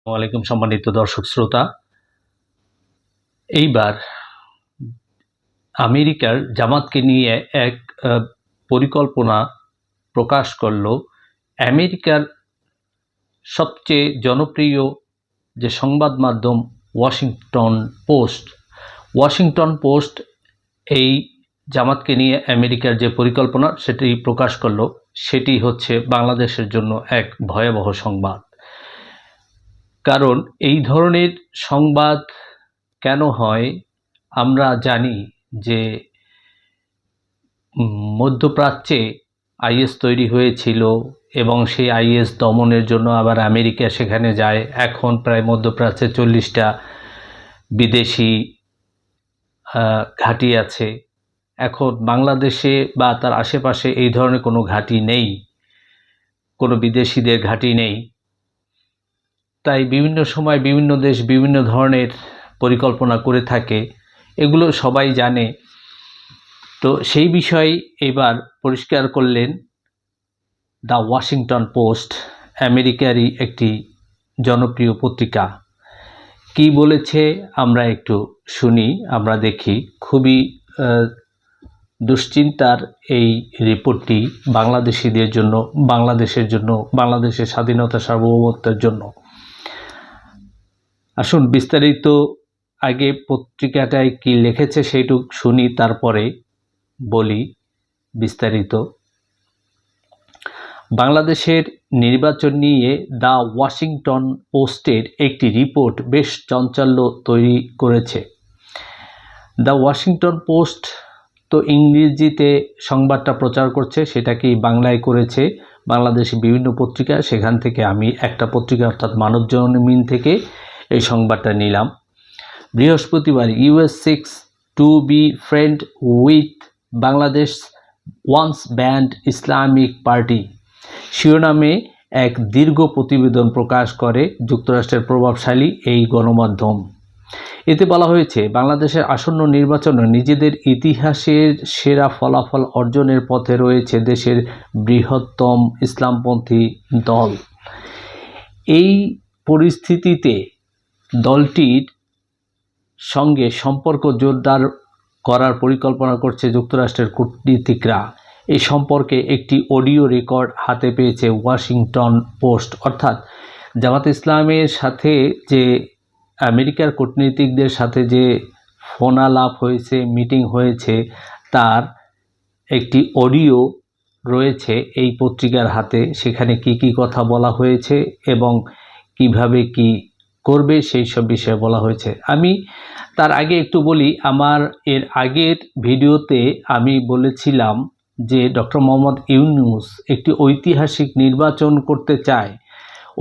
ওয়ালাইকুম সম্মানিত দর্শক শ্রোতা, এইবার আমেরিকার জামাতকে নিয়ে এক পরিকল্পনা প্রকাশ করল। আমেরিকার সবচেয়ে জনপ্রিয় যে সংবাদ মাধ্যম ওয়াশিংটন পোস্ট এই জামাতকে নিয়ে আমেরিকার যে পরিকল্পনা সেটি প্রকাশ করল। সেটি হচ্ছে বাংলাদেশের জন্য এক ভয়াবহ সংবাদ। কারণ এই ধরনের সংবাদ কেন হয়? আমরা জানি যে মধ্যপ্রাচ্যে আইএস তৈরি হয়েছিল এবং সেই আইএস দমনের জন্য আবার আমেরিকা সেখানে যায়। এখন প্রায় মধ্যপ্রাচ্যে 40টা বিদেশি ঘাঁটি আছে। এখন বাংলাদেশে বা তার আশেপাশে এই ধরনের কোনো ঘাঁটি নেই, কোনো বিদেশিদের ঘাঁটি নেই। তাই বিভিন্ন সময় বিভিন্ন দেশ বিভিন্ন ধরনের পরিকল্পনা করে থাকে, এগুলো সবাই জানে। তো সেই বিষয়ে এবার পরিষ্কার করলেন দ্য ওয়াশিংটন পোস্ট, আমেরিকারই একটি জনপ্রিয় পত্রিকা। কি বলেছে আমরা একটু শুনি, আমরা দেখি। খুবই দুশ্চিন্তার এই রিপোর্টটি বাংলাদেশিদের জন্য, বাংলাদেশের জন্য, বাংলাদেশের স্বাধীনতা সার্বভৌমত্বের জন্য। আসুন বিস্তারিত আগে পত্রিকাটায় কি লিখেছে সেইটুক শুনি, তারপরে বলি বিস্তারিত। বাংলাদেশের নির্বাচন নিয়ে দ্য ওয়াশিংটন পোস্টের একটি রিপোর্ট বেশ চাঞ্চল্য তৈরি করেছে। দ্য ওয়াশিংটন পোস্ট তো ইংরেজিতে সংবাদটা প্রচার করছে, সেটাকেই বাংলায় করেছে বাংলাদেশি বিভিন্ন পত্রিকা। সেখান থেকে আমি একটা পত্রিকা অর্থাৎ মানব জনমিন থেকে এই সংবাদটা নিলাম। বৃহস্পতিবার US seeks to be friend with Bangladesh once banned Islamic party শিরোনামে এক দীর্ঘ প্রতিবেদন প্রকাশ করে যুক্তরাষ্ট্রের প্রভাবশালী এই গণমাধ্যম। এতে বলা হয়েছে, বাংলাদেশের আসন্ন নির্বাচনে নিজেদের ইতিহাসের সেরা ফলাফল অর্জনের পথে রয়েছে দেশের বৃহত্তম ইসলামপন্থী দল। এই পরিস্থিতিতে দলটির সঙ্গে সম্পর্ক জোরদার করার পরিকল্পনা করছে যুক্তরাষ্ট্রের কূটনীতিকরা। এই সম্পর্কে একটি অডিও রেকর্ড হাতে পেয়েছে ওয়াশিংটন পোস্ট। অর্থাৎ জামাত ইসলামের সাথে যে আমেরিকার কূটনীতিকদের সাথে যে ফোনালাপ হয়েছে, মিটিং হয়েছে, তার একটি অডিও রয়েছে এই পত্রিকার হাতে। সেখানে কি কি কথা বলা হয়েছে এবং কিভাবে কি করবে সেই সব বিষয়ে বলা হয়েছে। আমি তার আগে একটু বলি, আমার এর আগের ভিডিওতে আমি বলেছিলাম যে ডক্টর মোহাম্মদ ইউনূস একটি ঐতিহাসিক নির্বাচন করতে চায়।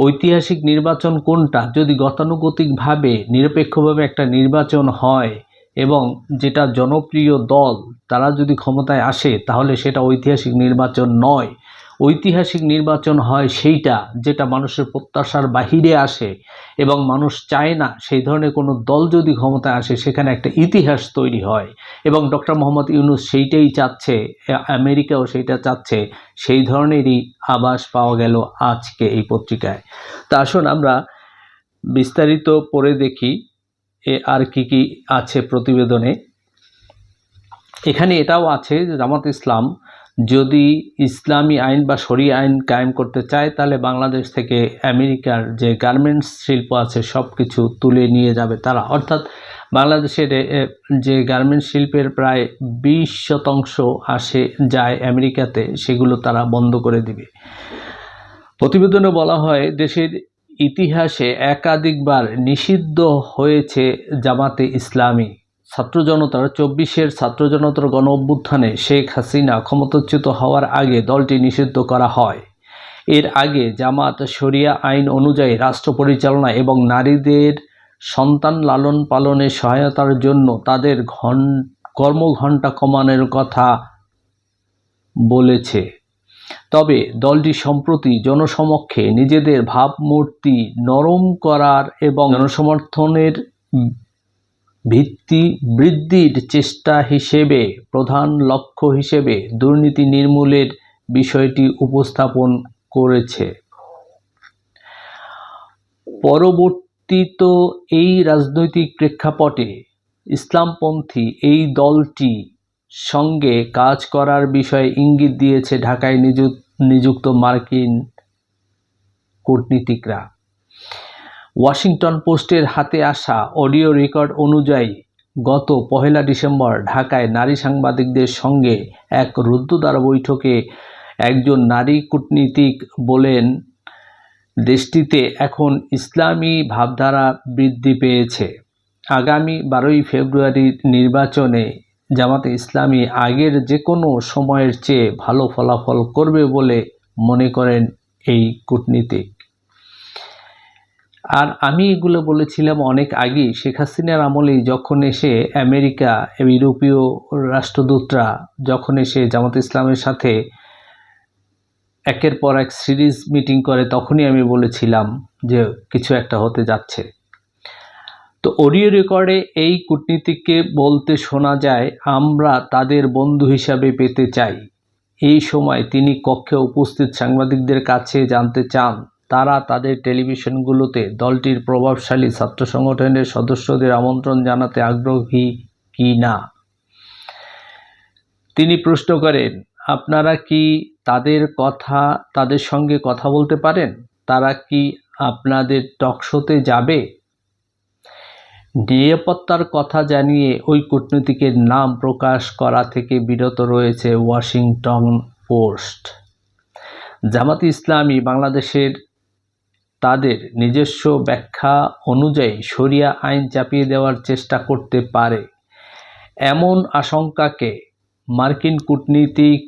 ঐতিহাসিক নির্বাচন কোনটা? যদি গতানুগতিকভাবে নিরপেক্ষভাবে একটা নির্বাচন হয় এবং যেটা জনপ্রিয় দল তারা যদি ক্ষমতায় আসে, তাহলে সেটা ঐতিহাসিক নির্বাচন নয়। ঐতিহাসিক নির্বাচন হয় সেইটা যেটা মানুষের প্রত্যাশার বাহিরে আসে এবং মানুষ চায় না সেই ধরনের কোনো দল যদি ক্ষমতায় আসে, সেখানে একটা ইতিহাস তৈরি হয়। এবং ডক্টর মোহাম্মদ ইউনূস সেইটাই চাচ্ছে, আমেরিকাও সেইটা চাচ্ছে। সেই ধরনেরই আভাস পাওয়া গেল আজকে এই পত্রিকায়। তা আসুন আমরা বিস্তারিত পড়ে দেখি আর কি কি আছে প্রতিবেদনে। এখানে এটাও আছে যে জামাত ইসলাম যদি ইসলামী আইন বা শরিয়া আইন কায়েম করতে চায়, তাহলে বাংলাদেশ থেকে আমেরিকার যে গার্মেন্টস শিল্প আছে সব কিছু তুলে নিয়ে যাবে তারা। অর্থাৎ বাংলাদেশের যে গার্মেন্টস শিল্পের প্রায় 20% যায় আমেরিকাতে, সেগুলো তারা বন্ধ করে দিবে। প্রতিবেদনে বলা হয়, দেশের ইতিহাসে একাধিকবার নিষিদ্ধ হয়েছে জামাতে ইসলামী। ছাত্র জনতার 24-এর ছাত্র জনতার গণ অভ্যুত্থানে শেখ হাসিনা ক্ষমতাচ্যুত হওয়ার আগে দলটি নিষিদ্ধ করা হয়। এর আগে জামাত শরিয়া আইন অনুযায়ী রাষ্ট্র পরিচালনা এবং নারীদের সন্তান লালন পালনে সহায়তার জন্য তাদের কর্মঘণ্টা কমানোর কথা বলেছে। তবে দলটি সম্প্রতি জনসমক্ষে নিজেদের ভাবমূর্তি নরম করার এবং জনসমর্থনের ভিত্তি বৃদ্ধির চেষ্টা হিসেবে প্রধান লক্ষ্য হিসেবে দুর্নীতি নির্মূলের বিষয়টি উপস্থাপন করেছে। পরবর্তীত এই রাজনৈতিক প্রেক্ষাপটে ইসলামপন্থী এই দলটি সঙ্গে কাজ করার বিষয়ে ইঙ্গিত দিয়েছে ঢাকায় নিযুক্ত মার্কিন কূটনীতিকরা। ওয়াশিংটন পোস্টের হাতে আসা অডিও রেকর্ড অনুযায়ী গত 1 ডিসেম্বর ঢাকায় নারী সাংবাদিকদের সঙ্গে এক রুদ্ধদ্বার বৈঠকে একজন নারী কূটনীতিক বলেন, দেশটিতে এখন ইসলামী ভাবধারা বৃদ্ধি পেয়েছে। আগামী 12 ফেব্রুয়ারির নির্বাচনে জামাতে ইসলামী আগের যে কোনো সময়ের চেয়ে ভালো ফলাফল করবে বলে মনে করেন এই কূটনীতিক। আর আমি এগুলো বলেছিলাম অনেক আগেই, শেখ হাসিনার আমলেই, যখন এসে আমেরিকা ইউরোপীয় রাষ্ট্রদূতরা যখন এসে জামাত ইসলামের সাথে একের পর এক সিরিজ মিটিং করে, তখনই আমি বলেছিলাম যে কিছু একটা হতে যাচ্ছে। তো অডিও রেকর্ডে এই কূটনীতিককে বলতে শোনা যায়, আমরা তাদের বন্ধু হিসাবে পেতে চাই। এই সময় তিনি কক্ষে উপস্থিত সাংবাদিকদের কাছে জানতে চান তারা তাদের টেলিভিশনগুলোতে দলটির প্রভাবশালী ছাত্র সংগঠনের সদস্যদের আমন্ত্রণ জানাতে আগ্রহী কি না। তিনি প্রশ্ন করেন, আপনারা কি তাদের সঙ্গে কথা বলতে পারেন? তারা কি আপনাদের টকশোতে যাবে? নিরাপত্তার কথা জানিয়ে ওই কূটনীতিকের নাম প্রকাশ করা থেকে বিরত রয়েছে ওয়াশিংটন পোস্ট। জামাতে ইসলামী বাংলাদেশের তাদের নিজস্ব ব্যাখ্যা অনুযায়ী শরিয়া আইন চাপিয়ে দেওয়ার চেষ্টা করতে পারে, এমন আশঙ্কাকে মার্কিন কূটনীতিক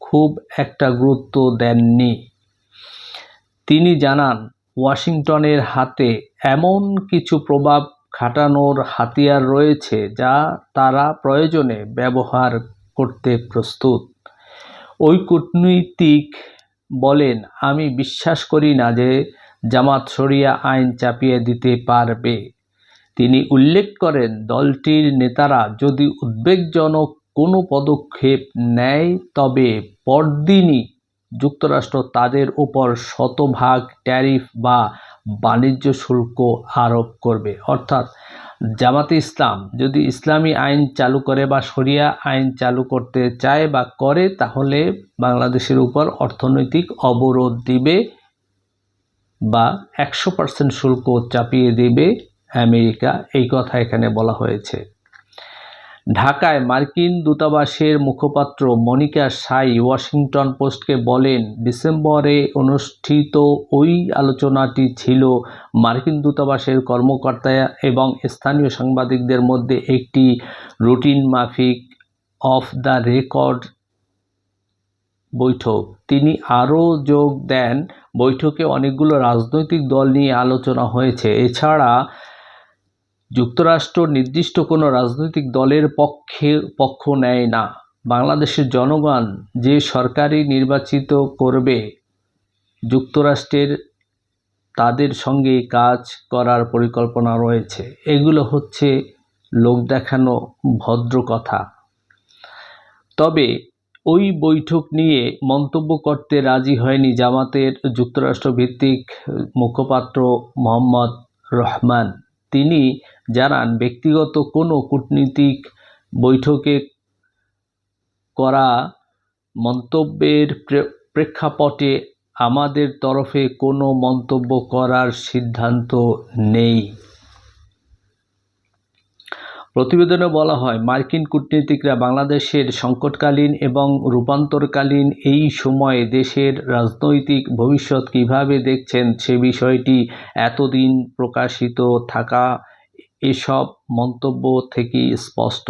খুব একটা গুরুত্ব দেননি। তিনি জানান, ওয়াশিংটনের হাতে এমন কিছু প্রভাব খাটানোর হাতিয়ার রয়েছে যা তারা প্রয়োজনে ব্যবহার করতে প্রস্তুত। ওই কূটনীতিক বলেন, আমি বিশ্বাস করি না যে জামাত শরিয়া আইন চাপিয়ে দিতে পারবে। তিনি উল্লেখ করেন, দলটির নেতারা যদি উদ্বেগজনক কোনো পদক্ষেপ নেয় তবে পরদিনই যুক্তরাষ্ট্র তাদের উপর শতভাগ ট্যারিফ বা বাণিজ্য শুল্ক আরোপ করবে। অর্থাৎ জামাতে ইসলাম যদি ইসলামী আইন চালু করে বা শরিয়া আইন চালু করতে চায় বা করে, তাহলে বাংলাদেশের উপর অর্থনৈতিক অবরোধ দিবে বা 100% শুল্ক চাপিয়ে দেবে আমেরিকা। এই কথা এখানে বলা হয়েছে। ঢাকায় মার্কিন দূতাবাসের মুখপাত্র মনিকা সাই ওয়াশিংটন পোস্টকে বলেন, ডিসেম্বরে অনুষ্ঠিত ওই আলোচনাটি ছিল মার্কিন দূতাবাসের কর্মকর্তা এবং স্থানীয় সাংবাদিকদের মধ্যে একটি রুটিন মাফিক অফ দ্য রেকর্ড বৈঠক। তিনি আরও যোগ দেন, বৈঠকে অনেকগুলো রাজনৈতিক দল নিয়ে আলোচনা হয়েছে। এছাড়া যুক্তরাষ্ট্র নির্দিষ্ট কোনো রাজনৈতিক দলের পক্ষ নেয় না। বাংলাদেশের জনগণ যে সরকারই নির্বাচিত করবে, যুক্তরাষ্ট্রের তাদের সঙ্গে কাজ করার পরিকল্পনা রয়েছে। এগুলো হচ্ছে লোক দেখানো ভদ্র কথা। তবে ওই বৈঠক নিয়ে মন্তব্য করতে রাজি হয়নি জামাতের যুক্তরাষ্ট্রভিত্তিক মুখপাত্র মোহাম্মদ রহমান। তিনি জানান, ব্যক্তিগত কোনো কূটনীতিক বৈঠকে করা মন্তব্যের প্রেক্ষাপটে আমাদের তরফে কোনো মন্তব্য করার সিদ্ধান্ত নেই। প্রতিবেদনে বলা হয়, মার্কিন কূটনীতিকরা বাংলাদেশের সংকটকালীন এবং রূপান্তরকালীন এই সময়ে দেশের রাজনৈতিক ভবিষ্যৎ কীভাবে দেখছেন সে বিষয়টি এতদিন প্রকাশিত থাকা এসব মন্তব্য থেকেই স্পষ্ট।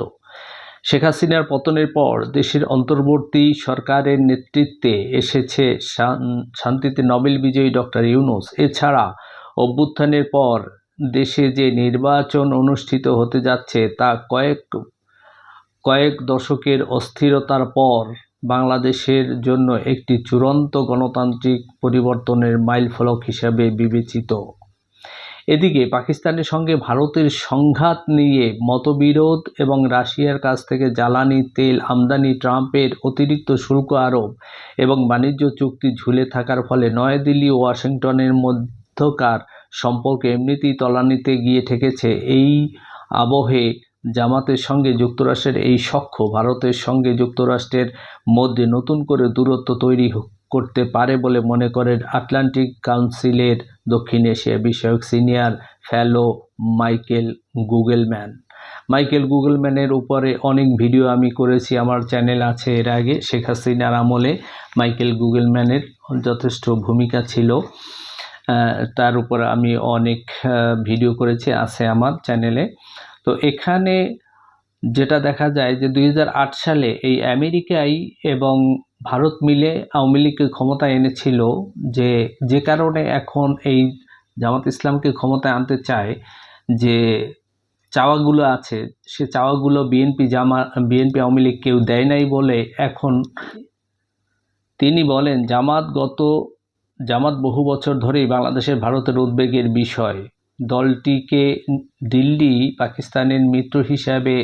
শেখ হাসিনার পতনের পর দেশের অন্তর্বর্তী সরকারের নেতৃত্বে এসেছে শান্তিতে নোবেল বিজয়ী ডক্টর ইউনূস। এছাড়া অভ্যুত্থানের পর দেশে যে নির্বাচন অনুষ্ঠিত হতে যাচ্ছে তা কয়েক দশকের অস্থিরতার পর বাংলাদেশের জন্য একটি চূড়ান্ত গণতান্ত্রিক পরিবর্তনের মাইলফলক হিসাবে বিবেচিত। এদিকে পাকিস্তানের সঙ্গে ভারতের সংঘাত নিয়ে মতবিরোধ এবং রাশিয়ার কাছ থেকে জ্বালানি তেল আমদানি, ট্রাম্পের অতিরিক্ত শুল্ক আরোপ এবং বাণিজ্য চুক্তি ঝুলে থাকার ফলে নয়াদিল্লি ও ওয়াশিংটনের মধ্যকার সম্পর্ক এমনিতেই তলানিতে গিয়ে ঠেকেছে। এই আবহে জামাতের সঙ্গে যুক্তরাষ্ট্রের এই সখ্য ভারতের সঙ্গে যুক্তরাষ্ট্রের মধ্যে নতুন করে দূরত্ব তৈরি করতে পারে বলে মনে করেন আটলান্টিক কাউন্সিলের দক্ষিণ এশিয়া বিষয়ক সিনিয়র ফেলো মাইকেল গুগলম্যানের উপরে অনেক ভিডিও আমি করেছি, আমার চ্যানেল আছে। এর আগে শেখ হাসিনার আমলে মাইকেল গুগলম্যানের যথেষ্ট ভূমিকা ছিল, তার উপর আমি অনেক ভিডিও করেছি, আছে আমার চ্যানেলে। তো এখানে যেটা দেখা যায় যে 2008 সালে এই আমেরিকাই এবং ভারত মিলে আওয়ামী লীগকে ক্ষমতায় এনেছিল, যে কারণে এখন এই জামাত ইসলামকে ক্ষমতায় আনতে চায়, যে চাওয়াগুলো আছে সে চাওয়াগুলো বিএনপি আওয়ামী লীগ কেউ দেয় নাই বলে এখন তিনি বলেন জামাত বহু বছর ধরেই বাংলাদেশের ভারতের উদ্বেগের বিষয়। দলটিকে দিল্লি পাকিস্তানের মিত্র হিসাবে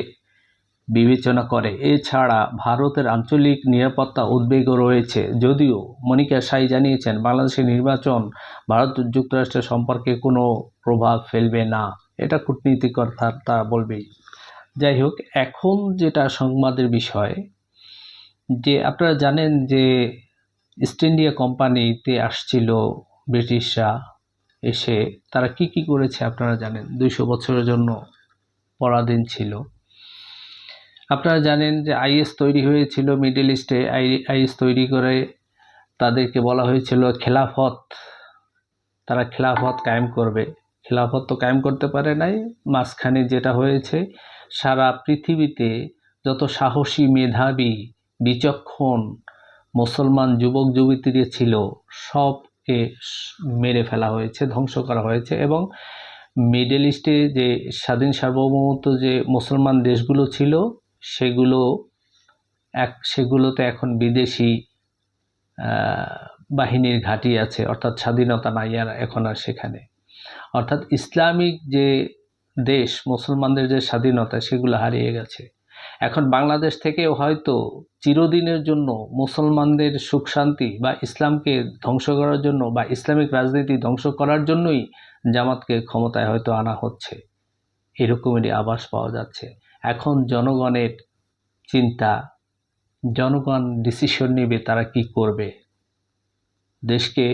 বিবেচনা করে। এছাড়া ভারতের আঞ্চলিক নিরাপত্তা উদ্বেগও রয়েছে। যদিও মনিকা সাই জানিয়েছেন বাংলাদেশের নির্বাচন ভারত যুক্তরাষ্ট্রের সম্পর্কে কোনো প্রভাব ফেলবে না। এটা কূটনীতিকর, তারা বলবেই। যাই হোক, এখন যেটা সংবাদের বিষয়, যে আপনারা জানেন যে ইস্ট ইন্ডিয়া কোম্পানিতে আসছিল ব্রিটিশরা, এসে তারা কি করেছে আপনারা জানেন। 200 বছরের জন্য পরাধীন ছিল। আপনারা জানেন যে আইএস তৈরি হয়েছিল মিডল ইস্টে। আইএস তৈরি করে তাদেরকে বলা হয়েছিল খেলাফত, তারা খেলাফত কায়েম করবে। খেলাফত তো কায়েম করতে পারে নাই। মাঝখানে যেটা হয়েছে, সারা পৃথিবীতে যত সাহসী, মেধাবী, বিচক্ষণ মুসলমান যুবক যুবতীরা ছিল সবকে মেরে ফেলা হয়েছে, ধ্বংস করা হয়েছে। এবং মিডল ইস্টে যে স্বাধীন সার্বভৌমত্ব যে মুসলমান দেশগুলো ছিল সেগুলোতে এখন বিদেশি বাহিনীর ঘাঁটি আছে, অর্থাৎ স্বাধীনতা নাই এখন আর সেখানে। অর্থাৎ ইসলামিক যে দেশ, মুসলমানদের যে স্বাধীনতা, সেগুলো হারিয়ে গেছে। এখন বাংলাদেশ থেকেও হয়তো চিরদিনের জন্য মুসলমানদের সুখ শান্তি বা ইসলামকে ধ্বংস করার জন্য বা ইসলামিক রাজনীতি ধ্বংস করার জন্যই জামাতকে ক্ষমতায় হয়তো আনা হচ্ছে, এরকমেরই আভাস পাওয়া যাচ্ছে। এখন জনগণের চিন্তা, জনগণ ডিসিশন নেবে তারা কি করবে। দেশকে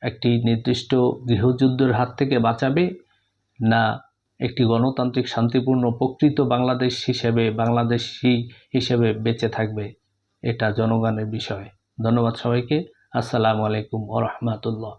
একটি নির্দিষ্ট গৃহযুদ্ধের হাত থেকে বাঁচাবে, না একটি গণতান্ত্রিক শান্তিপূর্ণ প্রকৃত বাংলাদেশি হিসেবে বেঁচে থাকবে, এটা জনগণের বিষয়। ধন্যবাদ সবাইকে। আসসালামু আলাইকুম ওয়া রাহমাতুল্লাহ।